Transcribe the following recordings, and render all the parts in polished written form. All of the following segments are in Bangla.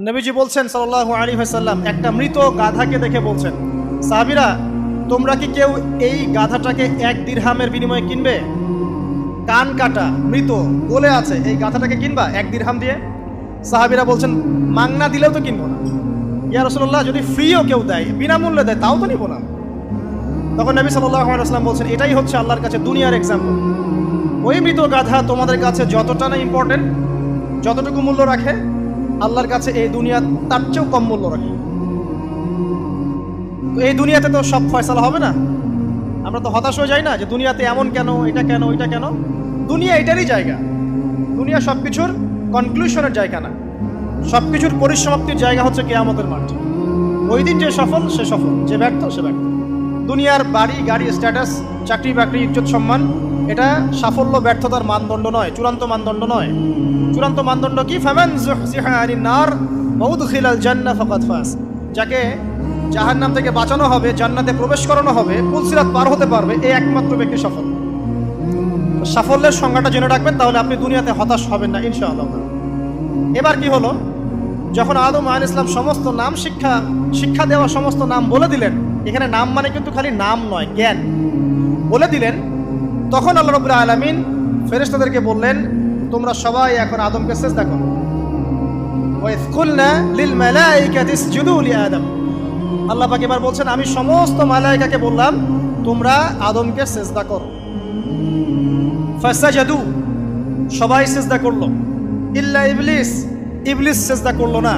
নবীজি বলছেন সাল্লাল্লাহু আলাইহি ওয়াসাল্লাম, একটা মৃত গাধাকে দেখে বলছেন, সাহাবীরা তোমরা কি কেউ এই গাধাটাকে 1 দিরহামের বিনিময়ে কিনবে? কান কাটা মৃত বলে আছে, এই গাধাটাকে কিনবা 1 দিরহাম দিয়ে? সাহাবীরা বলছেন মাংনা দিলেও তো কিনবো না। ইয়া রাসূলুল্লাহ, যদি ফ্রিও কেউ দেয়, বিনামূল্যে দেয়, তাও তো নিব না। তখন নবী সাল্লাল্লাহু আলাইহি ওয়াসাল্লাম বলছেন, এটাই হচ্ছে আল্লাহর কাছে দুনিয়ার এক্সাম্পল। ওই মৃত গাধা তোমাদের কাছে যতটা না ইম্পর্টেন্ট, যতটুকু মূল্য রাখে, আল্লাহর কাছে এই দুনিয়া তার চেয়েও কম মূল্য রাখে। তো এই দুনিয়াতে তো সব ফয়সালা হবে না। আমরা তো হতাশ হয়ে যাই না যে দুনিয়াতে এমন কেন, এটা কেন, ওইটা কেন। দুনিয়া এটারই জায়গা। দুনিয়া সব কিছুর কনক্লুশনের জায়গা না, সব কিছুর পরিসমাপ্তির জায়গা হচ্ছে কিয়ামতের মাঠ। ওই দিন যে সফল সে সফল, যে ব্যর্থ সে ব্যর্থ। দুনিয়ার বাড়ি গাড়ি, স্ট্যাটাস, চাকরি বাকরি, ইজ্জত সম্মান, এটা সাফল্য ব্যর্থতার মানদণ্ড নয়, চূড়ান্ত মানদণ্ড নয়। চূড়ান্ত মানদণ্ড কি? ফামান যুহজিহা আনিন নার ওয়া উদখিলাল জান্নাহ ফাকাদ ফাজ। যাকে জাহান্নাম থেকে বাঁচানো হবে, জান্নাতে প্রবেশ করানো হবে, পুলসিরাত পার হতে পারবে, এই একমাত্র ব্যক্তি সফল। সাফল্যের সংজ্ঞাটা জেনে রাখবেন, তাহলে আপনি দুনিয়াতে হতাশ হবেন না ইনশাআল্লাহ। এবার কি হলো, যখন আদম আলাইহিস সালাম সমস্ত নাম শিক্ষা দেওয়া সমস্ত নাম বলে দিলেন, এখানে নাম মানে কিন্তু খালি নাম নয়, জ্ঞান বলে দিলেন, তখন আল্লাহ রাব্বুল আলামিন ফেরেশতাদেরকে বললেন, তোমরা সবাই এখন আদমকে সিজদা করো। ওয়া ইয কুলনা লিল মালাইকাতি ইসজুদু লি আদম। আল্লাহ পাক এবার বলছেন, আমি সমস্ত মালায়েকাকে বললাম তোমরা আদমকে সিজদা করো। ফাসাজাদু, সবাই সিজদা করলো, ইল্লা ইবলিস, ইবলিস সিজদা করলো না।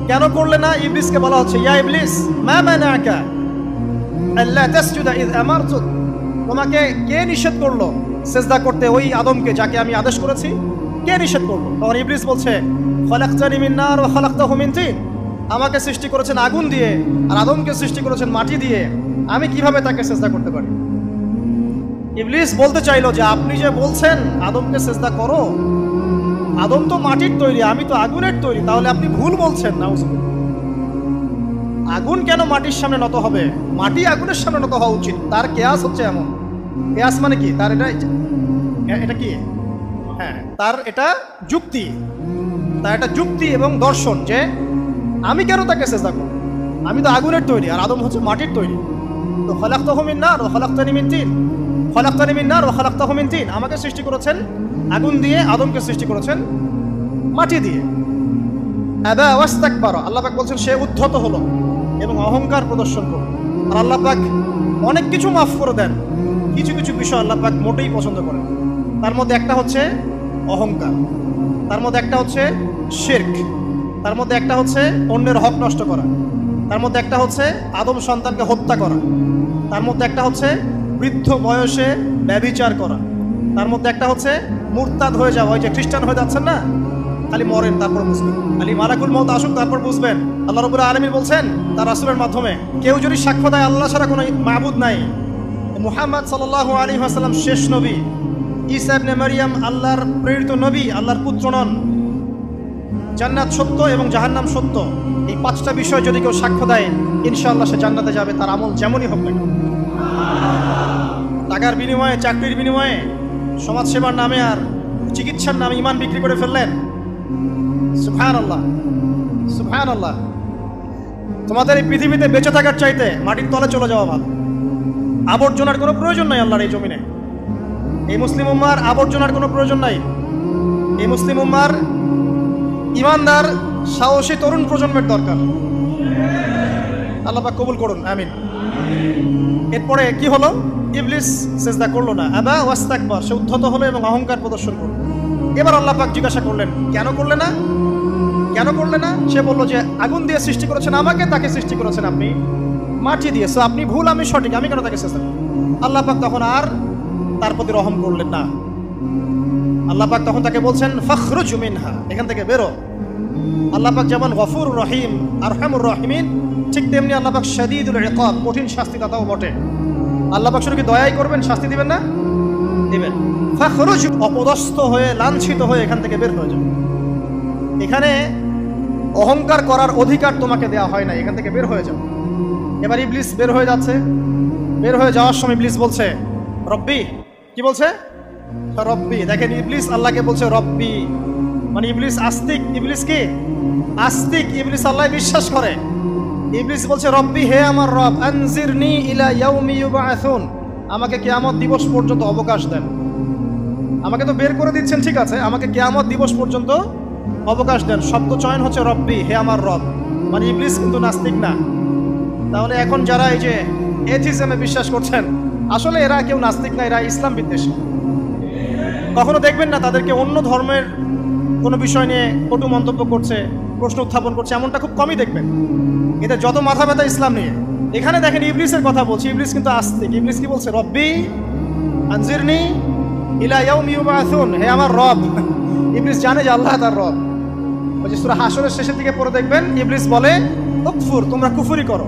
কেন করলে না? ইবলিসকে বলা হচ্ছে, ইয়া ইবলিস মা মানাকা আল্লা তাসজুদা ইয আমারতুক। তোমাকে কে নিষেধ করলো সিজদা করতে ওই আদমকে, যাকে আমি আদেশ করেছি? কে নিষেধ করলো? তখন ইবলিস বলছে, খালাকতানি মিন নার ওয়া খালাকতাহু মিন তিন। আমাকে সৃষ্টি করেছেন আগুন দিয়ে, আর আদমকে সৃষ্টি করেছেন মাটি দিয়ে, আমি কিভাবে তাকে সিজদা করতে পারি? ইবলিস বলতে চাইলো যে আপনি যে বলছেন আদমকে সিজদা করো, আদম তো মাটির তৈরি, আমি তো আগুনের তৈরি, তাহলে আপনি ভুল বলছেন। নাউজুবিল্লাহ। আগুন কেন মাটির সামনে নত হবে? মাটি আগুনের সামনে নত হওয়া উচিত। তার কেয়াস হচ্ছে এমন। কেয়াস মানে কি? তার এটা কি? হ্যাঁ, তার এটা যুক্তি, তার এটা যুক্তি এবং দর্শন যে আমি কেন তাকে সিজদা করব? আমি তো আগুনের তৈরি, আর আদম হচ্ছে মাটির তৈরি। তো খালাকতাহু মিন নার ওয়া খালাকতানি মিন তিন, খালাকতানি মিন নার ওয়া খালাকতাহু মিন তিন। আমাকে সৃষ্টি করেছেন আগুন দিয়ে, আদমকে সৃষ্টি করেছেন মাটি দিয়ে। আবা ওয়াস্তাকবারা, আল্লাহ পাক বলছেন সে উদ্ধত হলো এবং অহংকার প্রদর্শন করল। আর আল্লাহ পাক অনেক কিছু মাফ করে দেন, কিছু কিছু বিষয় আল্লাহ পাক মোটেই পছন্দ করেন। তার মধ্যে একটা হচ্ছে অহংকার, তার মধ্যে একটা হচ্ছে শিরক, তার মধ্যে একটা হচ্ছে অন্যের হক নষ্ট করা, তার মধ্যে একটা হচ্ছে আদম সন্তানকে হত্যা করা, তার মধ্যে একটা হচ্ছে বৃদ্ধ বয়সে ব্যভিচার করা, তার মধ্যে একটা হচ্ছে মুরতাদ হয়ে যাওয়া। ওই যে খ্রিস্টান হয়ে যাচ্ছেন না, খালি মরেন তারপর বুঝবেন, খালি মালাকুল মউত আসুক তারপর বুঝবেন। আল্লাহ রাব্বুল আলামিন বলছেন তার রাসূলের মাধ্যমে, কেউ যদি সাক্ষ্য দেয় আল্লাহ ছাড়া কোনো মাবুদ নাই, মুহাম্মদ সাল্লাল্লাহু আলাইহি ওয়াসাল্লাম শেষ নবী, ঈসা ইবনে মারইয়াম আল্লাহর প্রেরিত নবী, আল্লাহর পুত্র নন, জান্নাত সত্য এবং জাহান্নাম সত্য, এই 5টা বিষয় যদি কেউ সাক্ষ্য দেয়, ইনশাআল্লাহ সে জান্নাতে যাবে, তার আমল যেমনই হোক না। টাকার বিনিময়ে, চাকরির বিনিময়ে, সমাজসেবার নামে আর চিকিৎসার নামে ঈমান বিক্রি করে ফেললেন। সুবহানাল্লাহ, সুবহানাল্লাহ। তোমাদের এই পৃথিবীতে বেঁচে থাকার চাইতে মাটির তলে চলে যাওয়া ভালো। আবর্জনার কোনো প্রয়োজন নাই আল্লাহর এই জমিনে। এই মুসলিম উম্মার আবর্জনার কোনো প্রয়োজন নাই। এই মুসলিম উম্মার ইমানদার সাহসী তরুণ প্রজন্মের দরকার। আল্লাহ পাক কবুল করুন, আমিন। এরপরে কি হলো? ইবলিস সিজদা করলো না, আবা ওয়াস্তাকবার, সে উদ্ধত হলো এবং অহংকার প্রদর্শন করলো। এবার আল্লাহ পাক জিজ্ঞাসা করলেন, কেন করলে না? কেন করলে না? সে বলল যে আগুন দিয়ে সৃষ্টি করেছেন আমাকে, তাকে সৃষ্টি করেছেন আপনি মাটি দিয়ে, সো আপনি ভুল, আমি সঠিক, আমি কেন তাকে সিজদা করব? আল্লাহ পাক তখন আর তার প্রতি রহম করলেন না। আল্লাহ পাক তখন তাকে বলছেন, ফাখরুজ মিনহা, এখান থেকে বেরো। আল্লাহ পাক যেমন গফুর রহিম, আরহামুর রহিমিন, ঠিক তেমনি আল্লাহ পাক শাদীদুল ইকাব, কঠিন শাস্তিদাতাও বটে। আল্লাহ পাক শুধু কি দয়াই করবেন, শাস্তি দিবেন না? দিবেন। ফাখরুজ, অপদস্থ হয়ে, লাঞ্ছিত হয়ে এখান থেকে বের হয়ে যাও। এখানে অহংকার করার অধিকার তোমাকে দেওয়া হয় না, এখান থেকে বের হয়ে যাও। এবার ইবলিস বের হয়ে যাচ্ছে। বের হয়ে যাওয়ার সময় ইবলিস বলছে রব্বি। কি বলছে? রব্বি। দেখেন, ইবলিস আল্লাহকে বলছে রব্বি। মানে ইবলিস আস্তিক। ইবলিস কি আস্তিক? ইবলিস আল্লাহ বিশ্বাস করে। ইবলিস বলছে রব্বি, হে আমার রব, আনজিরনি ইলা ইয়াউমি ইউবআসুন, আমাকে কিয়ামত দিবস পর্যন্ত অবকাশ দেন। আমাকে তো বের করে দিচ্ছেন, ঠিক আছে, আমাকে কিয়ামত দিবস পর্যন্ত অবকাশ দেন। শব্দ চয়ন হচ্ছে রব্বি, হে আমার রব। মানে ইবলিস কিন্তু নাস্তিক না। তাহলে এখন যারা এই যে এথিজমে বিশ্বাস করছেন, আসলে এরা কেউ নাস্তিক না, এরা ইসলাম বিদ্বেষী। কখনো দেখবেন না তাদেরকে অন্য ধর্মের কোনো বিষয় নিয়ে কটু মন্তব্য করছে, প্রশ্ন উত্থাপন করছে, এমনটা খুব কমই দেখবেন। এদের যত মাথা ব্যথা ইসলাম নিয়ে। এখানে দেখেন ইবলিসের কথা বলছি, ইবলিস কিন্তু আস্তিক। ইবলিস কি বলছে? রব্বি আনজিরনি ইলা ইয়াউমি ইউবআসুন, হে আমার রব। ইবলিস জানে যে আল্লাহ তার রব। ওই যে সূরা হাশরের শেষের দিকে পড়ে দেখবেন ইবলিস বলে উকফুর, তোমরা কুফরি করো।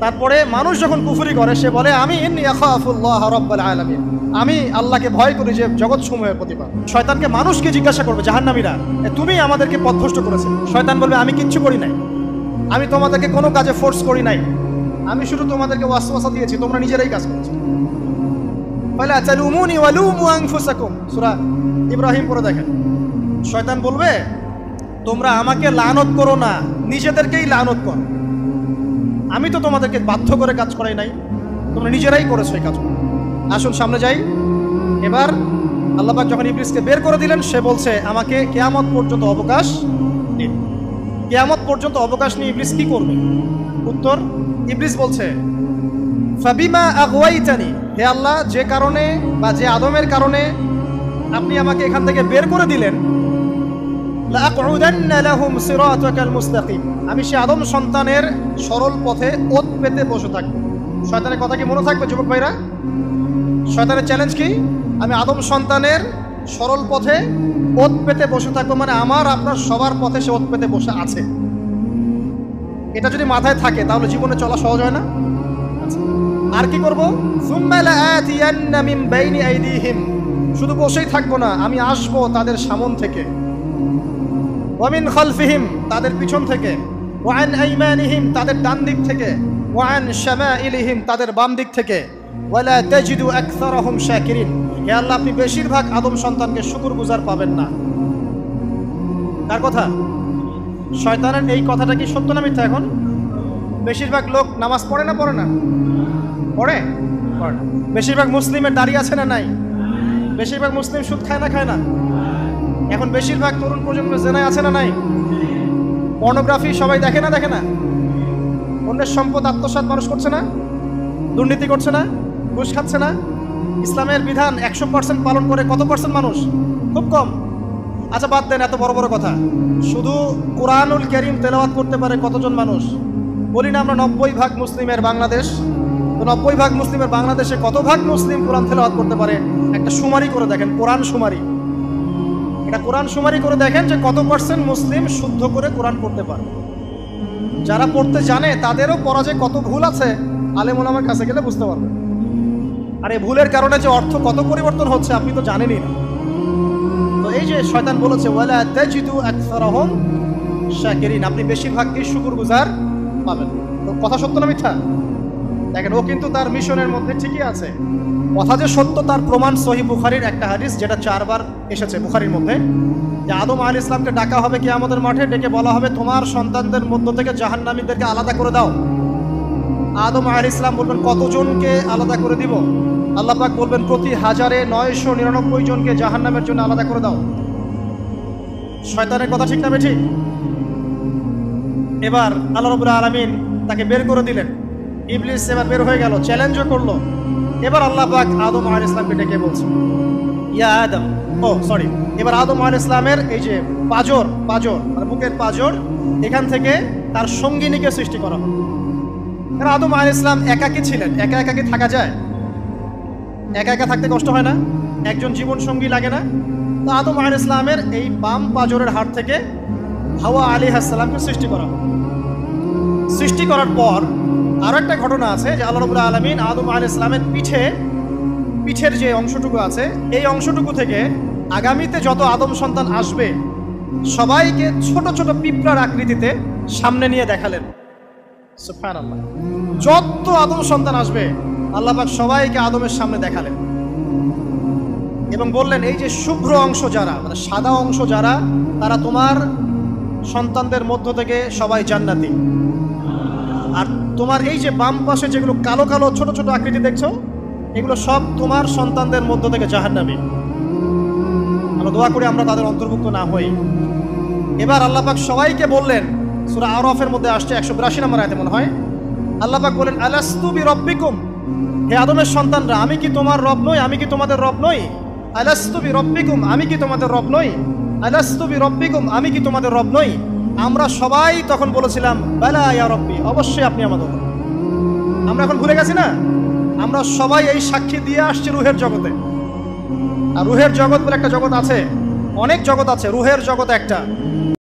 তারপরে মানুষ যখন কুফরি করে সে বলে আমি ইন্নী আখাফুল্লাহ রাব্বাল আলামিন, আমি আল্লাহকে ভয় করি যে জগৎ সমূহের প্রতিপালক। শয়তানকে মানুষকে জিজ্ঞাসা করবে জাহান্নামীরা, তুমি আমাদেরকে পথভ্রষ্ট করেছে। শয়তান বলবে আমি কিচ্ছু করি নাই, আমি তোমাদেরকে কোনো কাজে ফোর্স করি নাই, আমি শুধু তোমাদেরকে ওয়াসওয়াসা দিয়েছি, তোমরা নিজেরাই কাজ করেছো। ফালা তালুমুনি ওয়ালুমু আনফুসাকুম, সূরা ইব্রাহিম পড়ে দেখেন। শয়তান বলবে তোমরা আমাকে লানত করো না, নিজেদেরকেই লানত করো, আমি তো তোমাদেরকে বাধ্য করে কাজ করাই নাই, তোমরা নিজেরাই করেছো এই কাজ। আসুন সামনে যাই। এবার আল্লাহ পাক যখন ইবলিসকে বের করে দিলেন, সে বলছে আমাকে কিয়ামত পর্যন্ত অবকাশ দিন। কিয়ামত পর্যন্ত অবকাশ নিয়ে ইবলিস কি করবে? উত্তর, ইবলিস বলছে ফাবিমা আগওয়াইতানি, হে আল্লাহ, যে কারণে বা যে আদমের কারণে আপনি আমাকে এখান থেকে বের করে দিলেন, লাআকউদান্না লাহুম সিরাতাকাল মুস্তাকিম, আমি সে আদম সন্তানের সরল পথে ওত পেতে বসে থাকবো। শয়তানের কথা কি মনে থাকবে যুবক ভাইরা? শয়তানের চ্যালেঞ্জ কি? আমি আদম সন্তানের সরল পথে ওত পেতে বসে থাকবো, মানে আমার আপনার সবার পথে সে ওত পেতে বসে আছে। এটা যদি মাথায় থাকে তাহলে জীবনে চলা সহজ হয় না? আর কি করবো? সুম্মা লাআতিয়ান্না মিন বাইনি আইদিহিম, শুধু বসেই থাকবো না, আমি আসবো তাদের সামন থেকে, ওয়া মিন খালফিহিম, তাদের পিছন থেকে, ওয়া আন আইমানিহিম, তাদের ডান দিক থেকে, ওয়া আন শামাইলিহিম, তাদের বাম দিক থেকে, ওয়ালা তাজিদু আকসারাহুম শাকিরিন, হে আল্লাহ, আপনি বেশিরভাগ আদম সন্তানকে শুকরগুজার পাবেন না। কার কথা? শয়তানের এই কথাটা কি সত্য না মিথ্যা? এখন বেশিরভাগ লোক নামাজ পড়ে না পড়ে না? পড়ে? পড়ে না। বেশিরভাগ মুসলিমের দাড়ি আছে না নাই? বেশিরভাগ মুসলিম সুদ খায় না খায় না? এখন বেশিরভাগ তরুণ প্রজন্মের জেনায় আছে না নাই? পর্নোগ্রাফি সবাই দেখে না দেখে না? অন্যের সম্পদ আত্মসাৎ মানুষ করছে না? দুর্নীতি করছে না? ঘুষ খাচ্ছে না? ইসলামের বিধান 100% পালন করে কত পার্সেন্ট মানুষ? খুব কম। আচ্ছা বাদ দেন এত বড় বড় কথা, শুধু কোরআনুল কারীম তেলাওয়াত করতে পারে কতজন মানুষ? বলি না আমরা 90% মুসলিমের বাংলাদেশ, তো 90% মুসলিমের বাংলাদেশে কত ভাগ মুসলিম কোরআন তেলাওয়াত করতে পারে? একটা শুমারি করে দেখেন, কোরআন শুমারি। এটা কোরআন শুমারি করে দেখেন যে কত পার্সেন্ট মুসলিম শুদ্ধ করে কোরআন পড়তে পারে। যারা পড়তে জানে তাদেরও পড়া যে কত ভুল আছে, আলেম ওলামার কাছে গেলে বুঝতে পারবেন। আর এই ভুলের কারণে যে অর্থ কত পরিবর্তন হচ্ছে আপনি তো জানেনই না। তো এই যে শয়তান বলেছে ওয়ালা তাজিদু আকসারাহুম শাকিরিন, আপনি বেশিরভাগকেই শুকরগুজার পাবেন। তো কথা সত্য না মিথ্যা? দেখেন ও কিন্তু তার মিশনের মধ্যে ঠিকই আছে। কথা যে সত্য তার প্রমাণ সহিহ বুখারীর একটা হাদিস, যেটা 4 বার এসেছে বুখারীর মধ্যে, যে আদম আলাইহিস ইসলামকে ডাকা হবে কিয়ামতের মাঠে, ডেকে বলা হবে তোমার সন্তানদের মধ্য থেকে জাহান্নামীদেরকে আলাদা করে দাও। আদম আলাইহিস ইসলাম বলবেন কতজনকে আলাদা করে দিব? আল্লাহ পাক বলবেন প্রতি 1099 জনকে জাহান্নামের জন্য আলাদা করে দাও। শয়তানের কথা ঠিক না বেঠিক? এবার আল্লাহ রাব্বুল আলামিন তাকে বের করে দিলেন। ইবলিস এবার বের হয়ে গেল, চ্যালেঞ্জও করলো। এবার আল্লাহ পাক আদম আলাইহিস সালামকে ডেকে বলছে ইয়া আদম, এবার আদম আলাইহিস সালামের এই যে পাজর মানে বুকের পাজর, এখান থেকে তার সঙ্গিনীকে সৃষ্টি করা হবে। কারণ আদম আলাইহিস সালাম একাকী ছিলেন, একা কি থাকা যায়? একা থাকতে কষ্ট হয় না? একজন জীবন সঙ্গী লাগে না? তো আদম আলাইহিস সালামের এই বাম পাজরের হাড় থেকে হাওয়া আলাইহিস সালামকে সৃষ্টি করা হবে। সৃষ্টি করার পর আরো একটা ঘটনা আছে যে আল্লাহ রাব্বুল আলামিন আদম আলাইহিস সালামের পিঠের যে অংশটুকু আছে, এই অংশটুকু থেকে আগামীতে যত আদম সন্তান আসবে সবাইকে ছোট ছোট পিঁপড়ার আকৃতিতে সামনে নিয়ে দেখালেন। সুবহানাল্লাহ, যত আদম সন্তান আসবে আল্লাহ পাক সবাইকে আদমের সামনে দেখালেন। এবং বললেন এই যে শুভ্র অংশ যারা, মানে সাদা অংশ যারা, তারা তোমার সন্তানদের মধ্য থেকে সবাই জান্নাতি। আর তোমার এই যে বাম পাশে যেগুলো কালো কালো ছোট ছোট আকৃতি দেখছো, এগুলো সব তোমার সন্তানদের মধ্য থেকে জাহান্নামী। আমরা দোয়া করি আমরা তাদের অন্তর্ভুক্ত না হই। এবার আল্লাহ পাক সবাইকে বললেন, সূরা আরাফের মধ্যে আসছে 182 নম্বর আয়াতে মনে হয়, আল্লাহ পাক বলেন আলাস্তু বিরব্বিকুম, হে আদমের সন্তানরা, আমি কি তোমার রব নই? আমি কি তোমাদের রব নই? আলাস্তু বিরব্বিকুম, আমি কি তোমাদের রব নই? আলাস্তু বিরব্বিকুম, আমি কি তোমাদের রব নই? আমরা সবাই তখন বলেছিলাম বালা ইয়া রব্বি, অবশ্যই আপনি আমাদের রব। আমরা এখন ভুলে গেছি না? আমরা সবাই এই সাক্ষী দিয়ে আসছি রুহের জগতে। আর রুহের জগৎ বলে একটা জগৎ আছে, অনেক জগৎ আছে, রুহের জগৎ একটা।